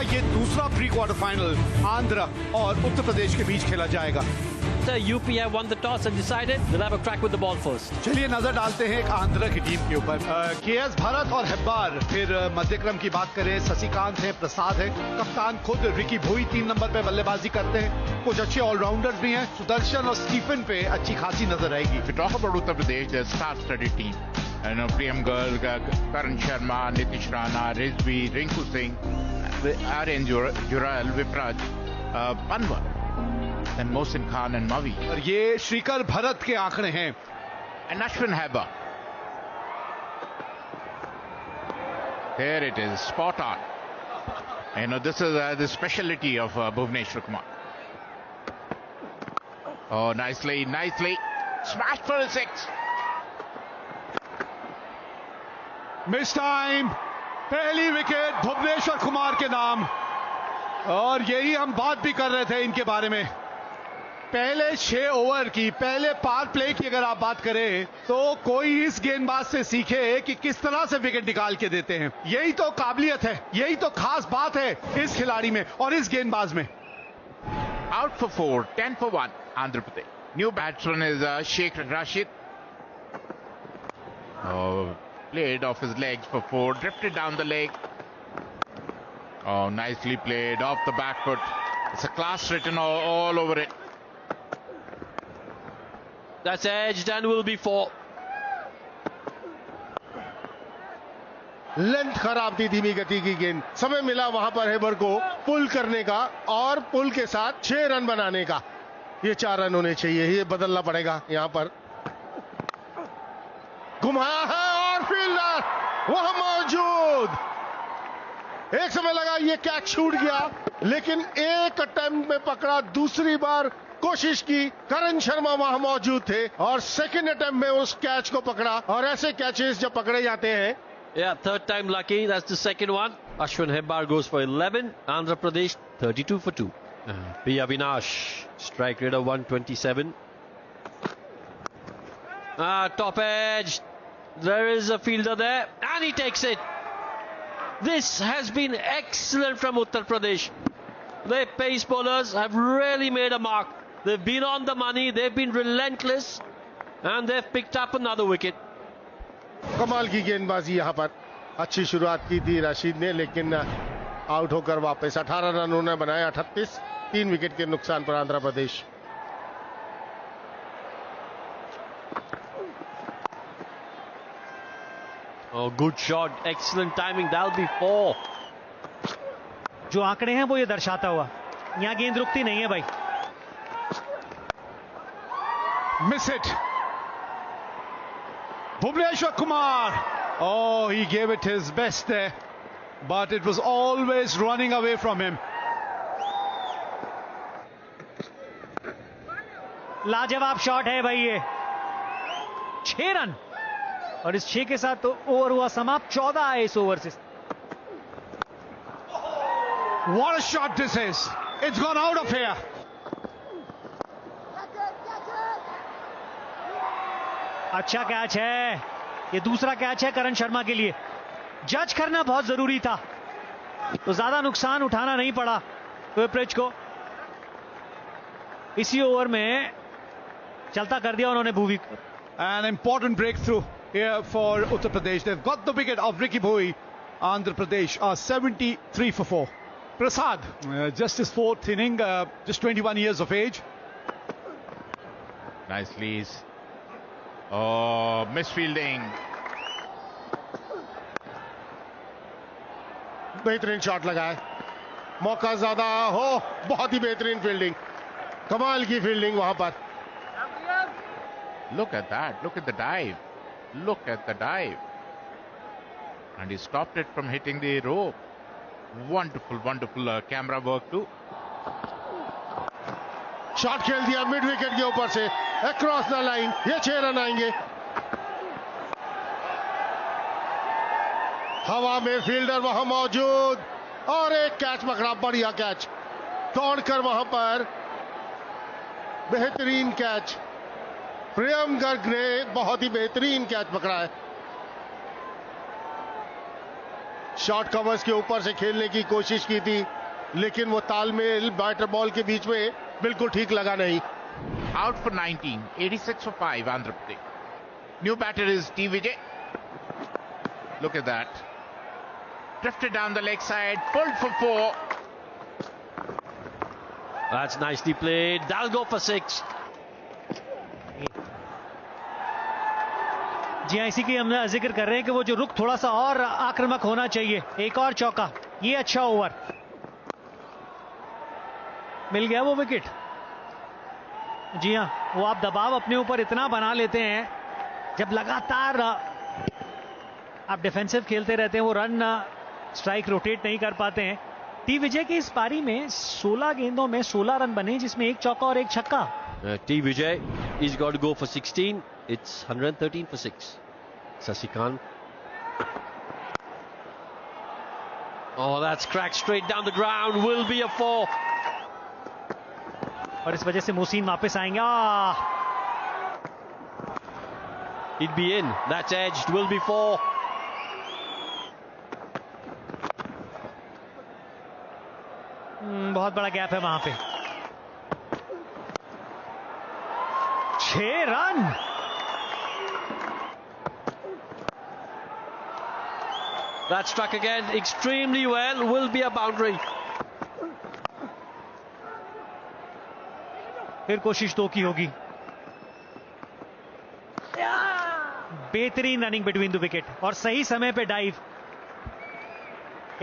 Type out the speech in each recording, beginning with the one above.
ये दूसरा pre quarter final Andhra और उत्तर प्रदेश के बीच खेला जाएगा। UP have won the toss and decided they'll have a crack with the ball first. चलिए नजर डालते हैं एक आंध्र की टीम के ऊपर। KS भरत और हेब्बार, फिर मध्यक्रम की बात करें शशिकांत है, प्रसाद है, कप्तान खुद रिकी भोई 3 नंबर पे बल्लेबाजी करते हैं। कुछ अच्छे ऑलराउंडर्स भी हैं, सुदर्शन और स्टीफन पे अच्छी खासी नजर आएगी। If we talk about Uttar Pradesh, their star-studded team. Priyam Girl, Karan Sharma, Nitish Rana, Rizvi, Rinku Singh, Aryan Jural, Vipraj, Panwar, and Mohsin Khan and Mavi. और ये श्रीकर भरत के आंकड़े हैं। And Ashwin Heba. There it is, spot on. This is the specialty of Bhuvneshwar Kumar. Oh, nicely. Smashed for a 6. Miss time, पहली wicket Bhuvneshwar Kumar के नाम। और यही हम बात भी कर रहे थे इनके बारे में। पहले 6 ओवर की, पहले पावर प्ले की अगर आप बात करें तो कोई इस गेंदबाज से सीखे कि किस तरह से विकेट निकाल के देते हैं। यही तो काबिलियत है, यही तो खास बात है इस खिलाड़ी में और इस गेंदबाज में। Out for 4, 10 for 1, Andhra Pradesh. New batsman is Sheikh Rashid. Played off his legs for 4, drifted down the leg. Oh, nicely played off the back foot. It's a class written all over it. That's edged and will be 4. Length खराब थी, धीमी गति की गेंद। समय मिला वहां पर हेबर को पुल करने का और पुल के साथ 6 रन बनाने का। ये 4 रन होने चाहिए, ये बदलना पड़ेगा यहां पर। घुमाया है और फील्डर वहां मौजूद। एक समय लगा ये कैच छूट गया, लेकिन एक अटेम्प्ट में पकड़ा, दूसरी बार कोशिश की। करण शर्मा वहां मौजूद थे और सेकंड अटेम्प्ट में उस कैच को पकड़ा। और ऐसे कैचेस जब पकड़े जाते हैं, Yeah, third time lucky. That's the second one. Ashwin Hebbar goes for 11. Andhra Pradesh 32 for 2. P. Avinash, strike rate of 127. Top edge. There is a fielder there and he takes it. This has been excellent from Uttar Pradesh. Their pace bowlers have really made a mark. They've been on the money, they've been relentless and they've picked up another wicket. कमाल की गेंदबाजी। यहां पर अच्छी शुरुआत की थी राशिद ने, लेकिन आउट होकर वापस 18 रन उन्होंने बनाए। 38, 3 विकेट के नुकसान पर Andhra Pradesh. Oh, good shot, excellent timing. That'll be 4. जो आंकड़े हैं वो ये दर्शाता हुआ, यहां गेंद रुकती नहीं है भाई। Miss it, Bhuvneshwar Kumar. Oh, he gave it his best there, but it was always running away from him. लाजवाब शॉट है भाई ये। 6 रन और इस 6 के साथ तो ओवर हुआ समाप्त। 14 है इस ओवर से। What a shot this is. It's gone out of here. अच्छा कैच है, ये दूसरा कैच है करण शर्मा के लिए। जज करना बहुत जरूरी था, तो ज्यादा नुकसान उठाना नहीं पड़ा विप्रिच को। इसी ओवर में चलता कर दिया उन्होंने भुवी को। An important breakthrough here for Uttar Pradesh. They've got the wicket of Ricky Bhoi. Andhra Pradesh are 73 for 4. Prasad, just his 4th inning, just 21 years of age. Nicely. Oh, misfielding. बेहतरीन shot लगा है, मौका ज्यादा हो। बहुत ही बेहतरीन fielding, कमाल की फील्डिंग वहां पर। Look at that. Look at the dive. Look at the dive. And he stopped it from hitting the rope. Wonderful camera work too. Shot खेल दिया मिड विकेट के ऊपर से, अक्रॉस द लाइन। ये 6 रन आएंगे। हवा में फील्डर वहां मौजूद और एक कैच पकड़ा, बढ़िया कैच। दौड़कर वहां पर बेहतरीन कैच। प्रियम गर्ग ने बहुत ही बेहतरीन कैच पकड़ा है। शॉर्ट कवर्स के ऊपर से खेलने की कोशिश की थी, लेकिन वो तालमेल बैटर बॉल के बीच में बिल्कुल ठीक लगा नहीं। Out for 19, 86 for 5, Andhra Pradesh. New batter is T. Vijay. Look at that. Drifted down the leg side, pulled for 4. That's nicely played. That'll go for 6. जी हाँ, इसी की हम जिक्र कर रहे हैं कि वो जो रुख थोड़ा सा और आक्रामक होना चाहिए। एक और चौका, ये अच्छा ओवर, मिल गया वो विकेट। जी हाँ, वो आप दबाव अपने ऊपर इतना बना लेते हैं, जब लगातार आप डिफेंसिव खेलते रहते हैं, वो रन स्ट्राइक रोटेट नहीं कर पाते हैं। टी विजय की इस पारी में 16 गेंदों में 16 रन बने, जिसमें एक चौका और एक छक्का। T. Vijay, he's got to go for 16. It's 113 for 6. Sasikant. Oh, that's cracked straight down the ground. Will be a 4. और इस वजह से मोहसिन वापस आएंगे। He'd be in. That's edged. Will be 4. बहुत बड़ा गैप है वहां पे। 6 run. That struck again extremely well. Will be a boundary. फिर कोशिश 2 की होगी। बेहतरीन रनिंग बिटवीन द विकेट और सही समय पे डाइव।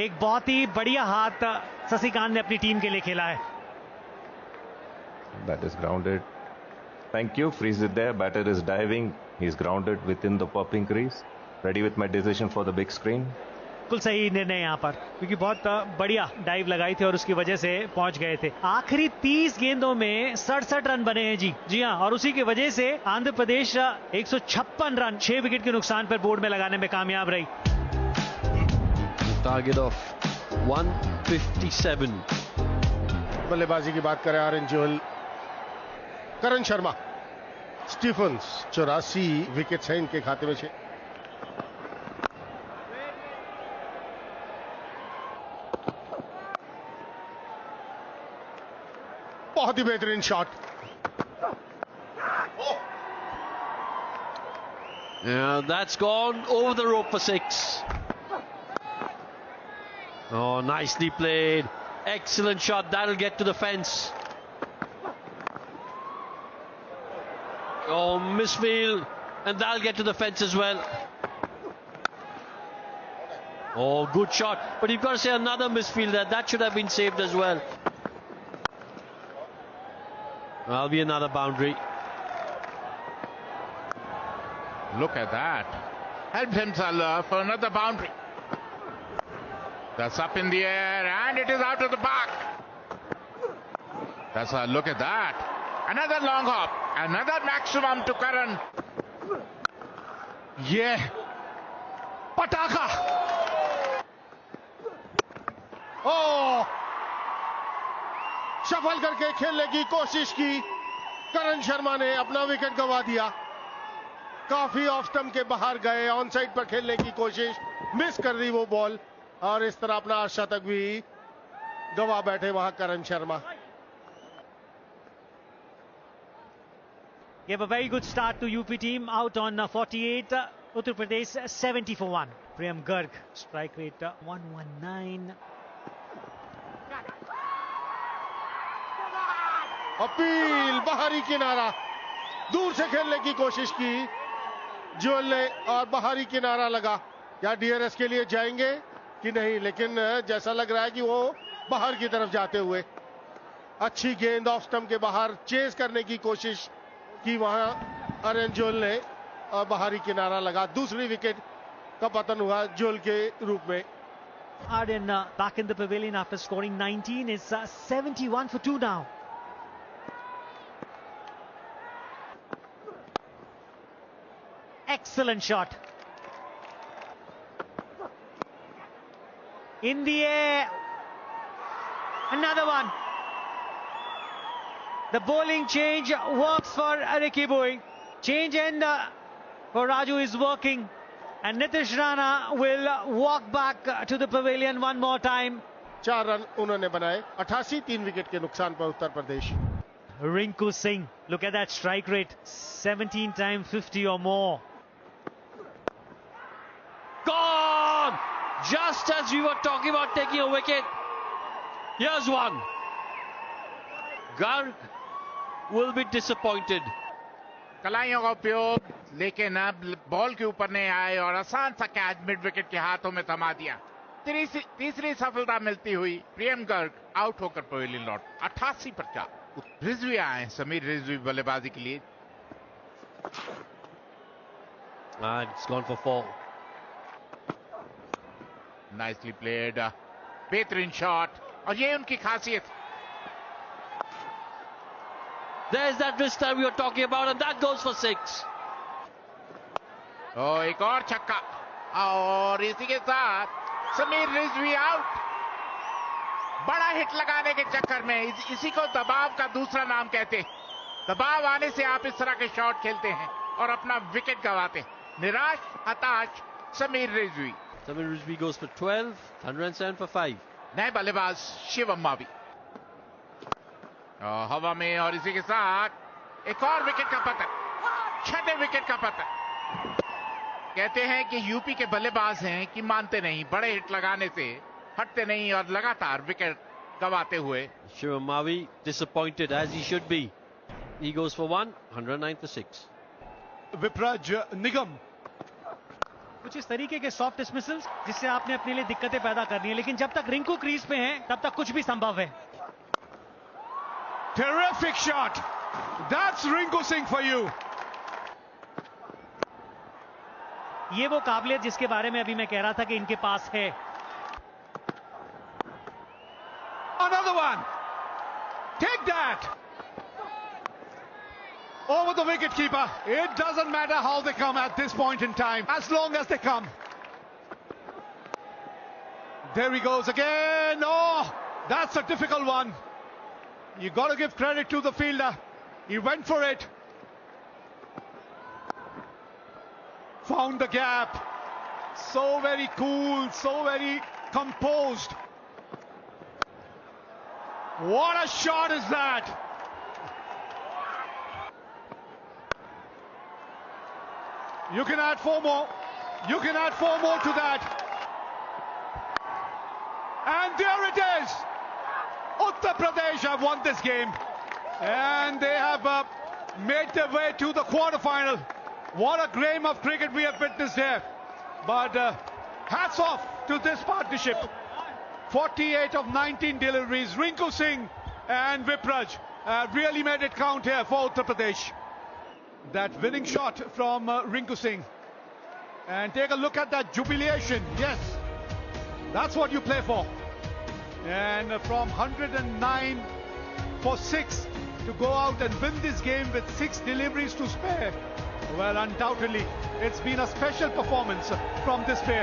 एक बहुत ही बढ़िया हाथ शशिकांत ने अपनी टीम के लिए खेला है। That is grounded. Thank you. Freeze it there. Batter is diving. He is grounded within the popping crease. Ready with my decision for the big screen. बिल्कुल सही निर्णय यहां पर, क्योंकि बहुत बढ़िया डाइव लगाई थी और उसकी वजह से पहुंच गए थे। आखिरी 30 गेंदों में 67 रन बने हैं जी हां, और उसी की वजह से आंध्र प्रदेश 156 रन 6 विकेट के नुकसान पर बोर्ड में लगाने में कामयाब रही। Target of 157. बल्लेबाजी की बात करें आर्यन जोहल, करण शर्मा, स्टीफन्स 84 विकेट हैं इनके खाते में से। बहुत ही बेहतरीन shot. That's gone over the rope for 6. Oh, nicely played. Excellent shot. That'll get to the fence. Oh, misfield. And that'll get to the fence as well. Oh, good shot. But you've got to say another misfield there. That should have been saved as well. That'll be another boundary. Look at that. Helped himself for another boundary. That's up in the air and it is out of the park. That's a look at that. Another long hop. Another maximum to Karan. ये पटाखा। ओ सफल करके खेलने की कोशिश की, करण शर्मा ने अपना विकेट गंवा दिया। काफी ऑफ स्टंप के बाहर गए, ऑन साइड पर खेलने की कोशिश, मिस कर दी वो बॉल, और इस तरह अपना शतक भी गंवा बैठे वहां करण Sharma. Gave a very good start to UP team, out on 48. Uttar Pradesh 70 for 1. Priyam Garg, strike rate 119. Appeal, बाहरी किनारा, दूर से खेलने की कोशिश की जोहल ने और बाहरी किनारा लगा। या डीआरएस के लिए जाएंगे कि नहीं, लेकिन जैसा लग रहा है कि वो बाहर की तरफ जाते हुए। अच्छी गेंद ऑफ स्टंप के बाहर चेस करने की कोशिश की वहां आर्यन जोहल ने, और बाहरी किनारा लगा। दूसरी विकेट का पतन हुआ जोहल के रूप में। Aryan back in the pavilion after scoring 19 is 71 for 2 now. Excellent shot. In the air. Another one. The bowling change works for Ricky Bowie. Change end for Raju is working. And Nitish Rana will walk back to the pavilion one more time. 4 run उन्होंने बनाए 88 3 wicket के नुकसान पर Uttar Pradesh. Rinku Singh, look at that strike rate, 17 times 50 or more. Gone! Just as we were talking about taking a wicket, here's one. Garg will be disappointed. कलाइयों का उपयोग, लेकिन अब ball के ऊपर नहीं आए और आसान सा कैच मिड विकेट के हाथों में थमा दिया। तीसरी सफलता मिलती हुई प्रियम गर्ग आउट होकर पवेलियन लौट 88 पर 4। रिजवी आए समीर रिजवी बल्लेबाजी के लिए। And it's gone for 4. Nicely played, बेहतरीन शॉट और ये उनकी खासियत। There's that wrist that we were talking about, and that goes for 6. एक और छक्का और इसी के साथ समीर रिजवी आउट। बड़ा हिट लगाने के चक्कर में इसी को दबाव का दूसरा नाम कहते हैं। दबाव आने से आप इस तरह के शॉट खेलते हैं और अपना विकेट गंवाते हैं। निराश, हताश Sameer Rizvi. Samir Rizvi goes for 12, 107 for 5. नए बल्लेबाज शिवम मावी हवा में और इसी के साथ एक और विकेट का पतन, 6ठे विकेट का पतन। कहते हैं कि यूपी के बल्लेबाज हैं कि मानते नहीं, बड़े हिट लगाने से हटते नहीं और लगातार विकेट गंवाते हुए। Shivam Mavi disappointed as he should be. He goes for 1, 109 for 6. Vipraj निगम, कुछ इस तरीके के सॉफ्ट डिसमिसल्स जिससे आपने अपने लिए दिक्कतें पैदा करनी है, लेकिन जब तक रिंकू क्रीज पे हैं तब तक कुछ भी संभव है। terrific shot. That's Rinku Singh for you. ये वो काबिलियत जिसके बारे में अभी मैं कह रहा था कि इनके पास है। Another one. Take that. Over the wicketkeeper. It doesn't matter how they come at this point in time, as long as they come. There he goes again. Oh, that's a difficult one. You got to give credit to the fielder. He went for it. Found the gap. So very cool, so very composed. What a shot is that? You can add 4 more. You can add 4 more to that. And there it is. Uttar Pradesh have won this game. And they have made their way to the quarterfinal. What a game of cricket we have witnessed here. But hats off to this partnership. 48 of 19 deliveries. Rinku Singh and Vipraj really made it count here for Uttar Pradesh. That winning shot from Rinku Singh. And take a look at that jubilation. Yes, that's what you play for. And from 109 for 6 to go out and win this game with 6 deliveries to spare. Well, undoubtedly, it's been a special performance from this pair.